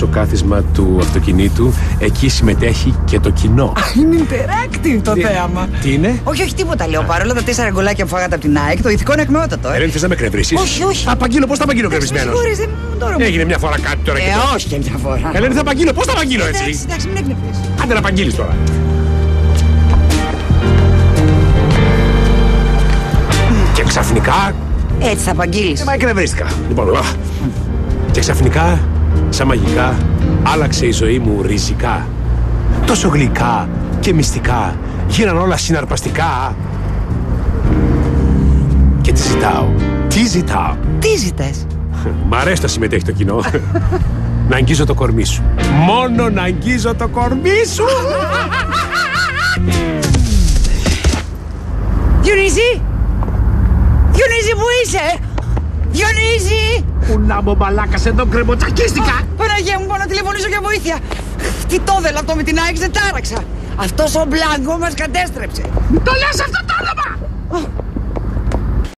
στο κάθισμα του αυτοκινήτου. Εκεί συμμετέχει και το κοινό. Είναι interactive το θέαμα. Τι είναι? Όχι, τίποτα λέω. Παρόλα τα 4 γκολάκια που φάγατε από την ΑΕΚ, το ηθικό είναι ακμεότατο. Ελένη, θες να με κρευρήσεις? Όχι. Θα απαγγείλω, πώς θα απαγγείλω κρεβρισμένος? Έγινε μια φορά κάτι τώρα και τώρα. Όχι και μια φορά. Ελένη, θα απαγγείλω, πώς θα απαγγείλω έτσι? Εντάξει, μην έκνευσες. Άντε να απαγγείλεις τώρα. Και ξαφνικά. Έτσι θα απαγγείλεις. Μα εκνευρίστηκα. Λοιπόν, και ξαφνικά, σαν μαγικά, άλλαξε η ζωή μου ριζικά. Τόσο γλυκά και μυστικά γίναν όλα συναρπαστικά. Και τι ζητάω? Τι ζητάς? Μ' αρέσει να συμμετέχει το κοινό. Να αγγίζω το κορμί σου. Μόνο να αγγίζω το κορμί σου. Διονύση! Διονύση, που είσαι? Διονύση! Πού να μου μαλάκας, εδώ κρεμοτσακίστηκα. Παναγία μου, πάω να τηλεφωνήσω για βοήθεια. Τι το δελα αυτό με την ΑΕΚ, δεν τάραξα. Αυτός ο Μπλάνκο μας κατέστρεψε. Το λες αυτό το όνομα!